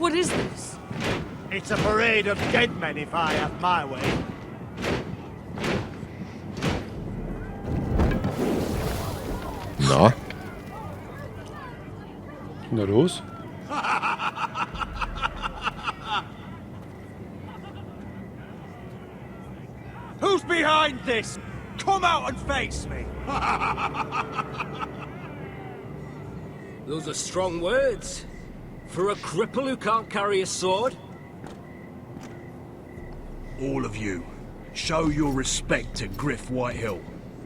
What is this? It's a parade of dead men if I have my way. Na? Na los? Who's behind this? Come out and face me! Those are strong words. For a cripple who can't carry a sword? All of you, show your respect to Griff Whitehill,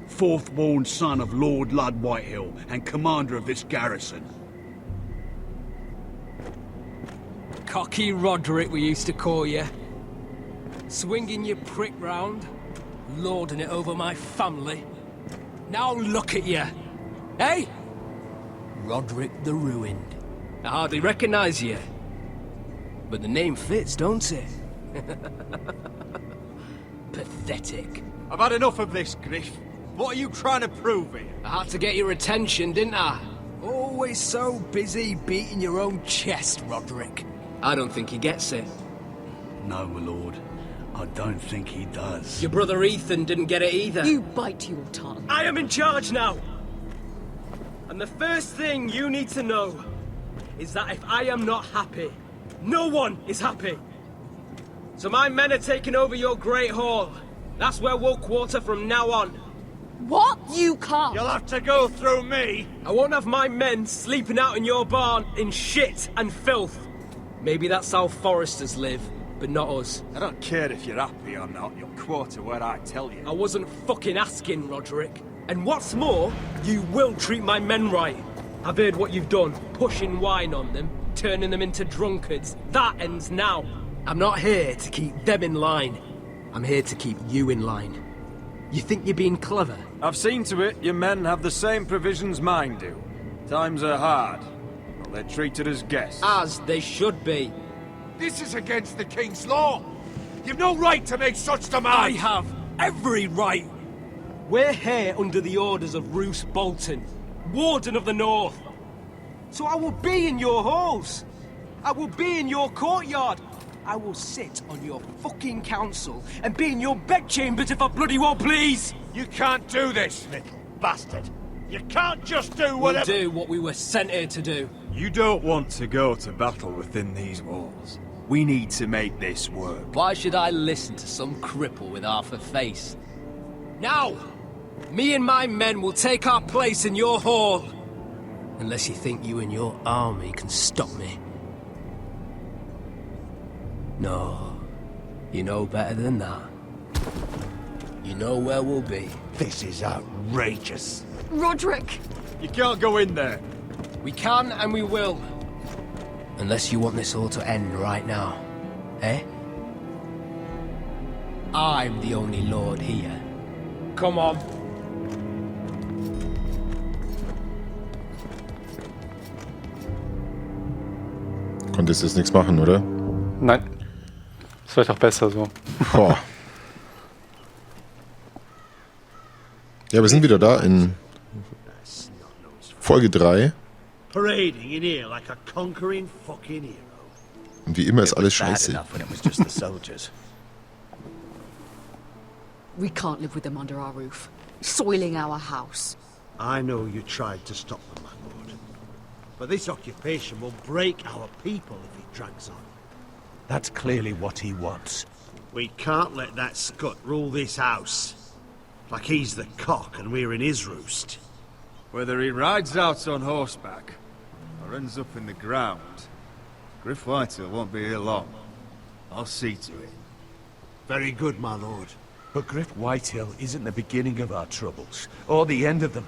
fourth-born son of Lord Ludd Whitehill and commander of this garrison. Cocky Roderick, we used to call you. Swinging your prick round, lording it over my family. Now look at you. Hey? Roderick the Ruined. I hardly recognise you. But the name fits, don't it? Pathetic. I've had enough of this, Griff. What are you trying to prove here? I had to get your attention, didn't I? Always so busy beating your own chest, Roderick. I don't think he gets it. No, my lord. I don't think he does. Your brother Ethan didn't get it either. You bite your tongue. I am in charge now! And the first thing you need to know is that if I am not happy, no one is happy. So my men are taking over your Great Hall. That's where we'll quarter from now on. What? You can't. You'll have to go through me. I won't have my men sleeping out in your barn in shit and filth. Maybe that's how Forresters live, but not us. I don't care if you're happy or not. You'll quarter where I tell you. I wasn't fucking asking, Roderick. And what's more, you will treat my men right. I've heard what you've done, pushing wine on them, turning them into drunkards. That ends now. I'm not here to keep them in line. I'm here to keep you in line. You think you're being clever? I've seen to it your men have the same provisions mine do. Times are hard. Well, they're treated as guests. As they should be. This is against the King's law. You've no right to make such I demands. have every right. We're here under the orders of Roose Bolton, Warden of the North. So I will be in your halls. I will be in your courtyard. I will sit on your fucking council and be in your bedchambers if I bloody well please. You can't do this, little bastard. You can't just do whatever... We'll do what we were sent here to do. You don't want to go to battle within these walls. We need to make this work. Why should I listen to some cripple with half a face? Now, me and my men will take our place in your hall. Unless you think you and your army can stop me. No, you know better than that. You know where we'll be. This is outrageous. Roderick! You can't go in there. We can and we will. Unless you want this all to end right now. Eh? I'm the only lord here. Come on. Konntest jetzt nichts machen, oder? Nein. Ist vielleicht auch besser so. Boah. Ja, wir sind wieder da in Folge 3. Parading in here like a conquering fucking hero. Und wie immer ist alles scheiße. We can't live with them under our roof, soiling our house. I know you tried to stop them, my lord. But this occupation will break our people if it drags on. That's clearly what he wants. We can't let that scut rule this house. Like he's the cock and we're in his roost. Whether he rides out on horseback or ends up in the ground, Griff Whitehill won't be here long. I'll see to it. Very good, my lord. But Griff Whitehill isn't the beginning of our troubles, or the end of them.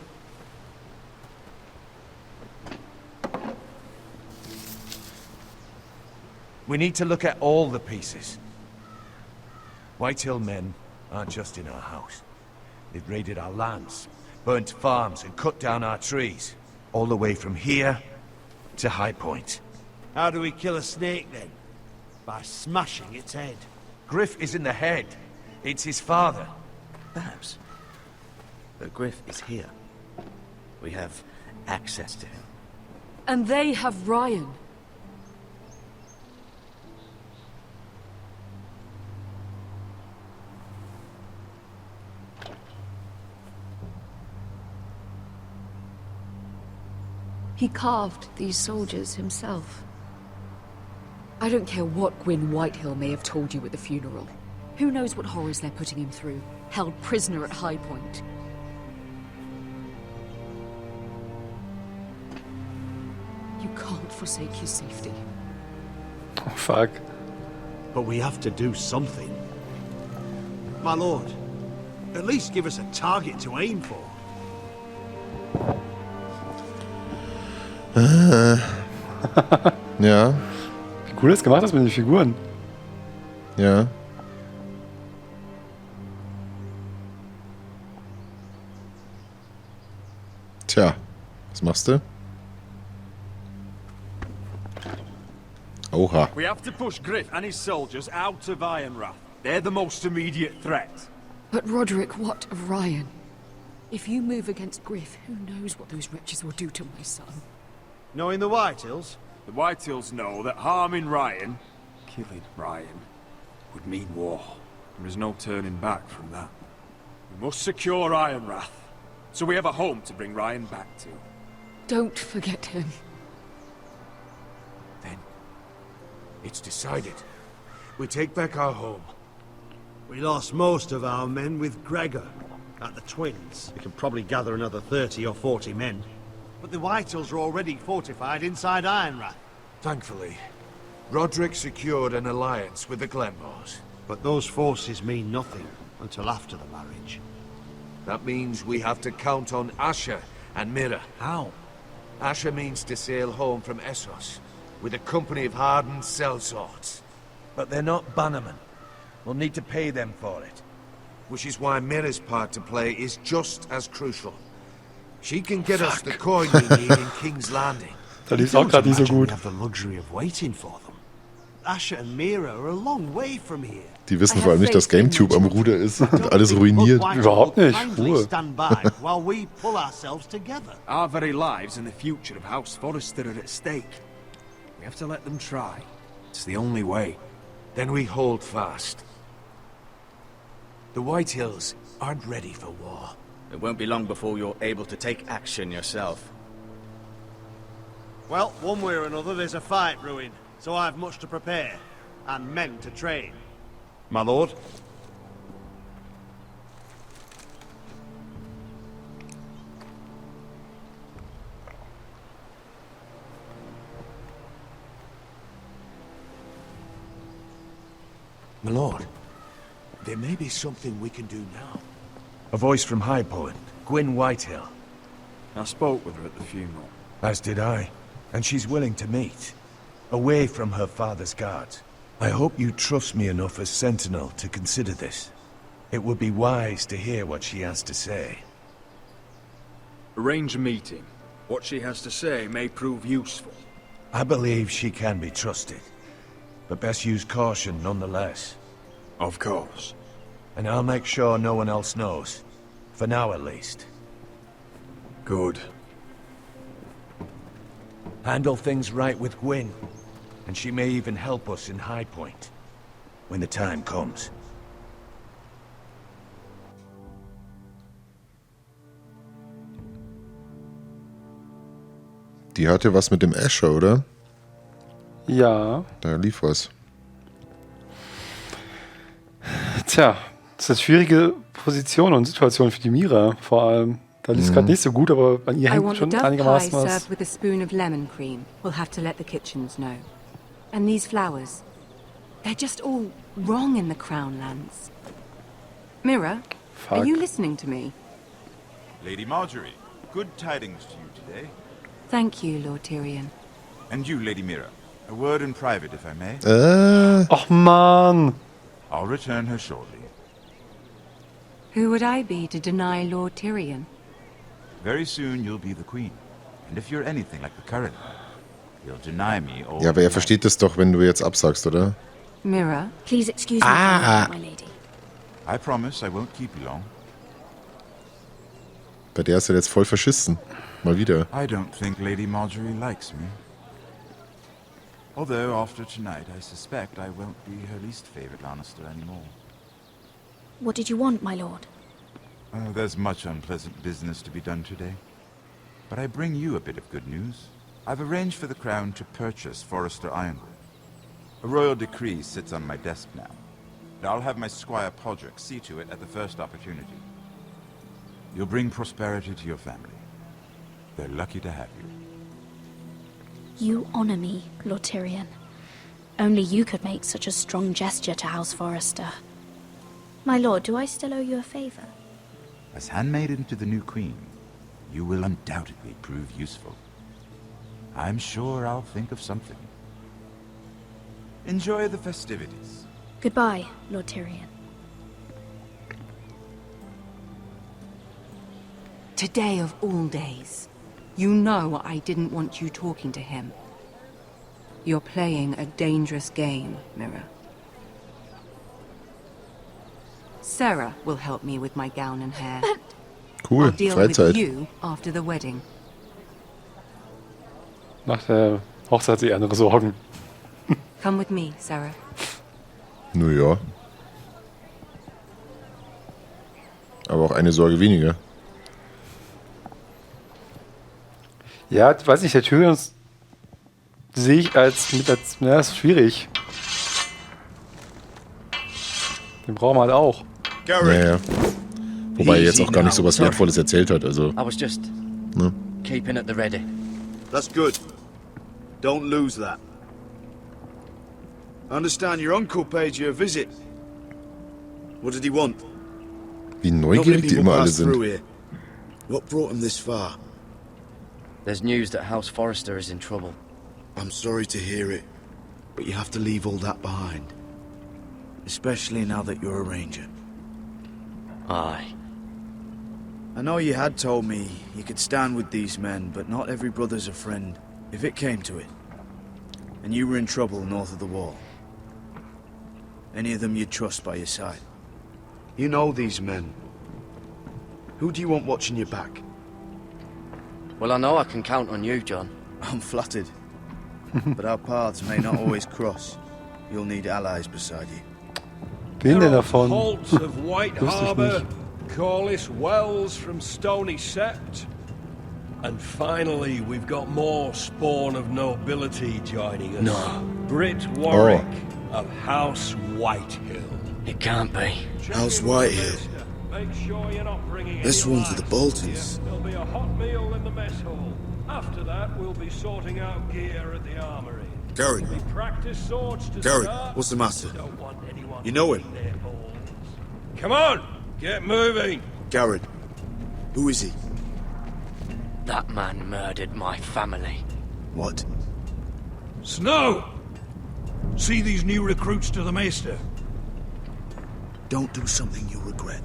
We need to look at all the pieces. Whitehill men aren't just in our house. They've raided our lands, burnt farms and cut down our trees. All the way from here to High Point. How do we kill a snake then? By smashing its head. Griff isn't the head. It's his father. Perhaps. But Griff is here. We have access to him. And they have Ryan. He carved these soldiers himself. I don't care what Gwyn Whitehill may have told you at the funeral. Who knows what horrors they're putting him through, held prisoner at High Point. You can't forsake his safety. Oh, fuck. But we have to do something. My lord, at least give us a target to aim for. Ja, Wie cool das gemacht ist mit den Figuren. ja. Tja, was machst du? Oha. We have to push Griff and his soldiers out of Ironrath. They're the most immediate threat. But Roderick, what of Ryan? If you move against Griff, who knows what those wretches will do to my son? Knowing the Whitehills? The Whitehills know that harming Ryan, killing Ryan, would mean war. There is no turning back from that. We must secure Ironrath, so we have a home to bring Ryan back to. Don't forget him. Then, it's decided. We take back our home. We lost most of our men with Gregor at the Twins. We can probably gather another 30 or 40 men. But the Whitehills are already fortified inside Ironrath. Thankfully, Roderick secured an alliance with the Glenmores. But those forces mean nothing until after the marriage. That means we have to count on Asher and Mira. How? Asher means to sail home from Essos with a company of hardened sellswords. But they're not bannermen. We'll need to pay them for it. Which is why Mira's part to play is just as crucial. She can get us the coin we need in King's Landing. Da lief's auch gerade nicht so Imagine we gut. have the luxury of waiting for them. Asher and Mira are a long way from here. Die wissen vor allem nicht, dass GameTube am Ruder ist und alles ruiniert. Überhaupt nicht. Ruhe. Stand by while we pull ourselves together. Our very lives and the future of House Forrester are at stake. We have to let them try. It's the only way. Then we hold fast. The Whitehills aren't ready for war. It won't be long before you're able to take action yourself. Well, one way or another, there's a fight brewing, so I've much to prepare, and men to train. My lord? My lord, there may be something we can do now. A voice from High Point, Gwyn Whitehill. I spoke with her at the funeral. As did I. And she's willing to meet. Away from her father's guards. I hope you trust me enough as Sentinel to consider this. It would be wise to hear what she has to say. Arrange a meeting. What she has to say may prove useful. I believe she can be trusted. But best use caution nonetheless. Of course. And I'll make sure no one else knows. For now at least. Good. Handle things right with Gwyn. And she may even help us in High Point. When the time comes. Die hatte was mit dem Asher, oder? Ja. Da lief was. Tja, das ist eine schwierige Position und Situation für die Mira vor allem. Da lief es gerade nicht so gut, aber an ihr I hängt want the schon dove pie einigermaßen was. served with a spoon of lemon cream. We'll have to let the kitchens know. And these flowers. They're just all wrong in the Crown lands. Mira, Fuck. are you listening to me? Lady Marjorie, good tidings to you today. Thank you, Lord Tyrion. And you, Lady Mira. A word in private, if I may. Och man! I'll return her shortly. Who would I be to deny Lord Tyrion? Very soon you'll be the queen. And if you're anything like the current one, you'll deny me all. Ja, aber er versteht das doch, wenn du jetzt absagst, oder? Mira, Please excuse me, my lady. I promise I won't keep you long. Bei der ist er jetzt voll verschissen. Mal wieder. I don't think Lady Marjorie likes me. Although after tonight I suspect I won't be her least favorite Lannister anymore. What did you want, my lord? There's much unpleasant business to be done today. But I bring you a bit of good news. I've arranged for the Crown to purchase Forrester Ironwood. A royal decree sits on my desk now. And I'll have my squire Podrick see to it at the first opportunity. You'll bring prosperity to your family. They're lucky to have you. You honor me, Lord Tyrion. Only you could make such a strong gesture to House Forrester. My lord, do I still owe you a favor? As handmaiden to the new queen, you will undoubtedly prove useful. I'm sure I'll think of something. Enjoy the festivities. Goodbye, Lord Tyrion. Today of all days. You know I didn't want you talking to him. You're playing a dangerous game, Mirror. Sarah will help me with my gown and hair. Cool, I'll deal Freizeit. with you after the wedding. Nach der Hochzeit sich andere Sorgen. Come with me, Sarah. Nur ja. Aber auch eine Sorge weniger. Ja, weiß nicht, der Tyrion sehe ich als ja, ist schwierig. Den brauchen wir halt auch. Ja. Wobei er jetzt auch gar nicht so was Wertvolles erzählt hat, also. I was just Ne? keeping at the ready. That's good. Don't lose that. I understand your uncle paid you a visit. What did he want? Wie neugierig die immer alle sind. What brought him this far? There's news that House Forrester is in trouble. I'm sorry to hear it, but you have to leave all that behind. Especially now that you're a ranger. Aye. I know you had told me you could stand with these men, but not every brother's a friend, if it came to it. And you were in trouble north of the wall. Any of them you'd trust by your side. You know these men. Who do you want watching your back? Well, I know I can count on you, John. I'm flattered. But our paths may not always cross. You'll need allies beside you. Wen denn davon? Halts of White Wusste ich Harbour, nicht. Corliss Wells from Stony Sept. And finally, we've got more spawn of nobility joining us. No. Brit Warwick of House Whitehill. It can't be. House Whitehill. Make sure you're not bringing This any one's for the wine. Boltons. There'll be a hot meal in the mess hall. After that, we'll be sorting out gear at the armory. Gary. We practice swords to Gary, start. what's the matter? Don't want anyone You know him? to their balls. Come on, get moving. Garrett. Who is he? That man murdered my family. What? Snow! See these new recruits to the Maester. Don't do something you'll regret.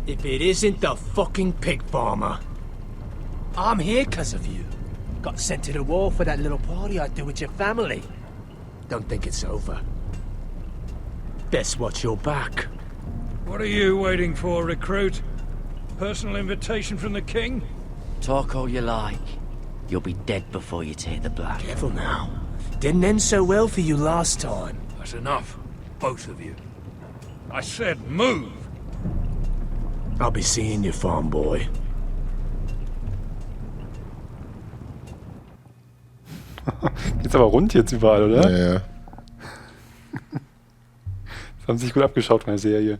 If it isn't the fucking pig farmer. I'm here because of you. Got sent to the war for that little party I do with your family. Don't think it's over. Best watch your back. What are you waiting for, recruit? Personal invitation from the king? Talk all you like. You'll be dead before you take the black. Careful now. Didn't end so well for you last time. That's enough, both of you. I said move! I'll be seeing you, farm boy. Geht's aber rund jetzt überall, oder? Ja, ja. Das haben sie sich gut abgeschaut von der Serie.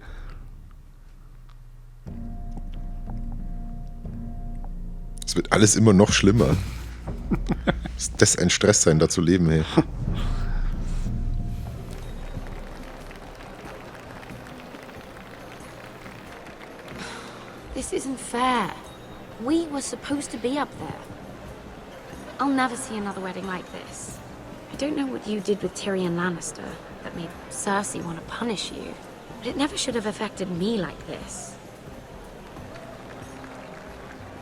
Es wird alles immer noch schlimmer. Ist das ein Stress sein, da zu leben, hey? This isn't fair. We were supposed to be up there. I'll never see another wedding like this. I don't know what you did with Tyrion Lannister that made Cersei want to punish you, but it never should have affected me like this.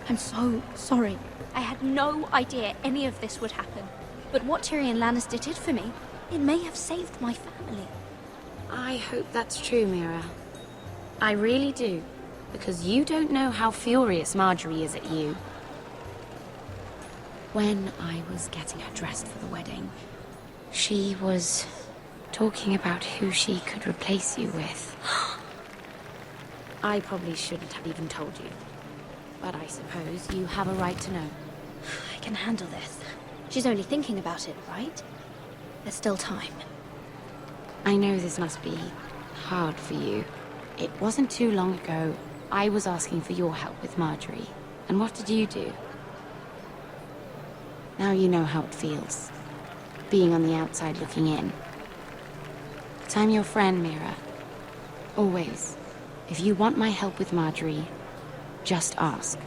I'm so sorry. I had no idea any of this would happen. But what Tyrion Lannister did for me, it may have saved my family. I hope that's true, Mira. I really do. Because you don't know how furious Marjorie is at you. When I was getting her dressed for the wedding, she was talking about who she could replace you with. I probably shouldn't have even told you. But I suppose you have a right to know. I can handle this. She's only thinking about it, right? There's still time. I know this must be hard for you. It wasn't too long ago I was asking for your help with Marjorie. And what did you do? Now you know how it feels. Being on the outside looking in. But I'm your friend, Mira. Always. If you want my help with Marjorie, just ask.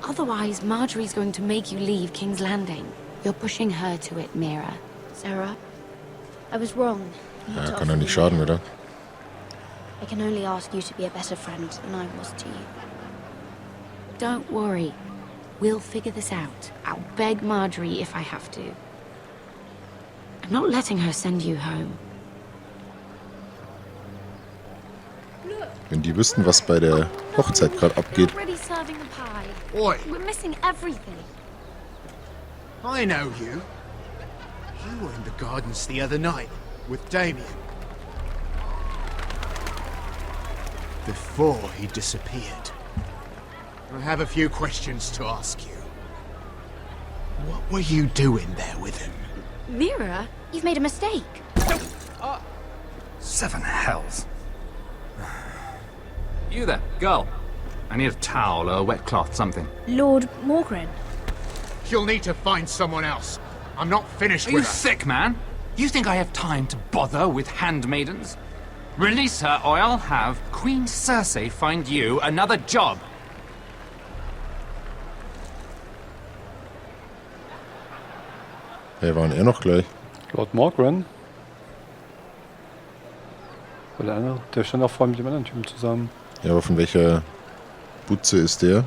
Otherwise, Marjorie's going to make you leave King's Landing. You're pushing her to it, Mira. Sarah, I was wrong. Ja, kann doch nicht schaden, oder? I can only ask you to be a better friend than I was to you. Don't worry. We'll figure this out. I'll beg Marjorie if I have to. I'm not letting her send you home. Wenn die wüssten, was bei der Hochzeit gerade abgeht. Already serving the pie. Oi! We're missing everything. I know you. You were in the gardens the other night with Damien. Before he disappeared. I have a few questions to ask you. What were you doing there with him? Mira, you've made a mistake. Seven hells. You there, girl. I need a towel or a wet cloth, something. Lord Morgren. You'll need to find someone else. I'm not finished Are with you her. sick, man? You think I have time to bother with handmaidens? Release her, or I'll have Queen Cersei find you another job. Wer war denn er noch gleich? Lord Morgren. Oder der andere, der stand auch vorher mit dem anderen Typen zusammen. Ja, aber von welcher Butze ist der?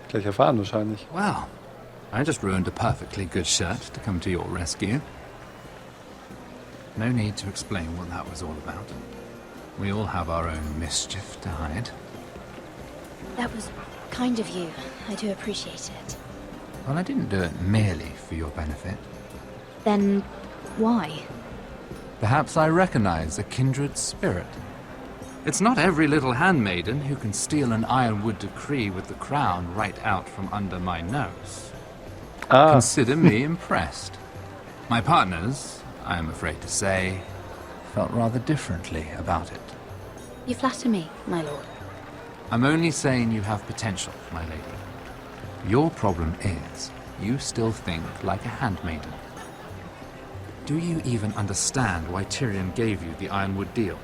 Gleich erfahren wahrscheinlich. Well, I just ruined a perfectly good shirt to come to your rescue. No need to explain what that was all about. We all have our own mischief to hide. That was kind of you. I do appreciate it. Well, I didn't do it merely for your benefit. Then, why? Perhaps I recognize a kindred spirit. It's not every little handmaiden who can steal an ironwood decree with the crown right out from under my nose. Consider me impressed. My partners, I am afraid to say, felt rather differently about it. You flatter me, my lord. I'm only saying you have potential, my lady. Your problem is, you still think like a handmaiden. Do you even understand why Tyrion gave you the ironwood deal?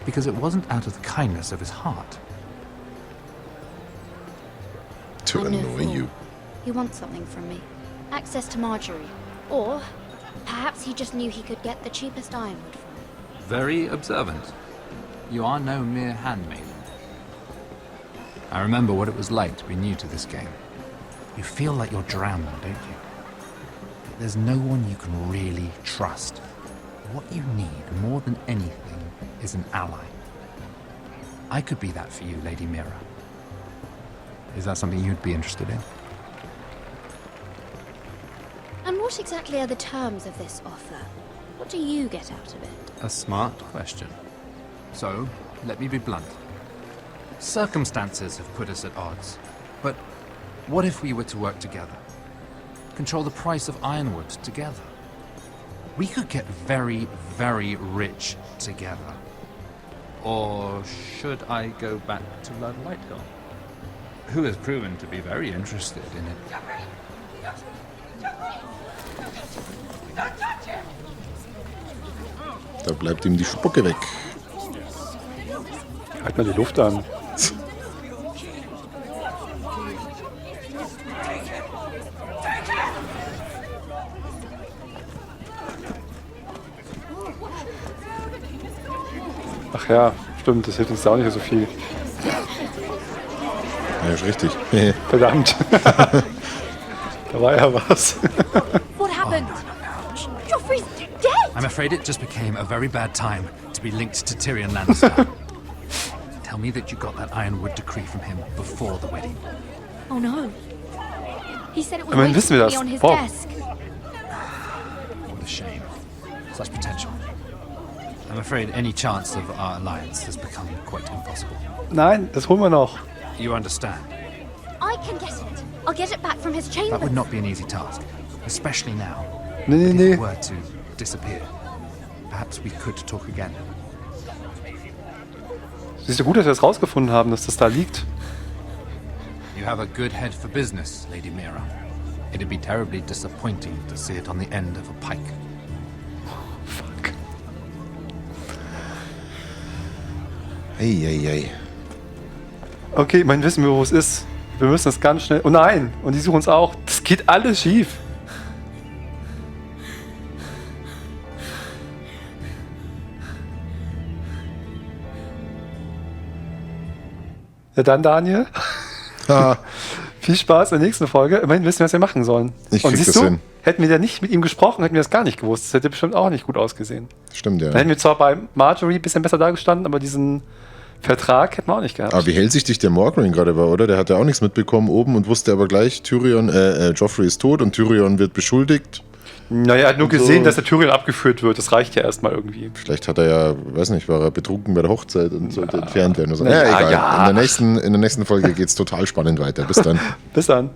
Because it wasn't out of the kindness of his heart. To annoy you. He wants something from me. Access to Marjorie. Or, perhaps he just knew he could get the cheapest ironwood from me. Very observant. You are no mere handmaiden. I remember what it was like to be new to this game. You feel like you're drowning, don't you? There's no one you can really trust. What you need more than anything is an ally. I could be that for you, Lady Mira. Is that something you'd be interested in? And what exactly are the terms of this offer? What do you get out of it? A smart question. So, let me be blunt. Circumstances have put us at odds. But what if we were to work together? Control the price of ironwood together? We could get very, very rich together. Or should I go back to Lord Whitehill, who has proven to be very interested in it? Da bleibt ihm die Spucke weg. Halt mal die Luft an. Ach ja, stimmt, das hilft uns auch nicht so viel. Ja, ist richtig. Verdammt. Da war ja was. What happened? Joffrey's dead! I'm afraid it just became a very bad time to be linked to Tyrion Lannister. Tell me that you got that ironwood decree from him before the wedding. Oh no. He said it was Immerhin waiting wissen wir for me das. on his Wow. desk. What a shame. Such potential. I'm afraid any chance of our alliance has become quite impossible. Nein, das holen wir noch. You understand? I can get it. I'll get it back from his chamber. That would not be an easy task, especially now. Nee. If it were to disappear, perhaps we could talk again. Siehst du, gut, dass wir es rausgefunden haben, dass das da liegt. You have a good head for business, Lady Mira. It'd be terribly disappointing to see it on the end of a pike. Fuck. Ei. Okay, mein wissen wir, wo es ist. Wir müssen es ganz schnell... Oh nein! Und die suchen uns auch. Das geht alles schief. Ja dann, Daniel. Viel Spaß in der nächsten Folge. Immerhin wissen wir, was wir machen sollen. Ich krieg das hin. Hätten wir da nicht mit ihm gesprochen, hätten wir das gar nicht gewusst. Das hätte bestimmt auch nicht gut ausgesehen. Stimmt, ja. Dann hätten wir zwar bei Marjorie ein bisschen besser dargestanden, aber diesen Vertrag hätten wir auch nicht gehabt. Aber wie hellsichtig der Morgryn gerade war, oder? Der hat ja auch nichts mitbekommen oben und wusste aber gleich, Joffrey ist tot und Tyrion wird beschuldigt. Naja, er hat nur gesehen, dass der Tyrion abgeführt wird. Das reicht ja erstmal irgendwie. Vielleicht hat er ja, weiß nicht, war er betrunken bei der Hochzeit und sollte entfernt werden. Oder so. Egal. In der nächsten Folge geht es total spannend weiter. Bis dann. Bis dann.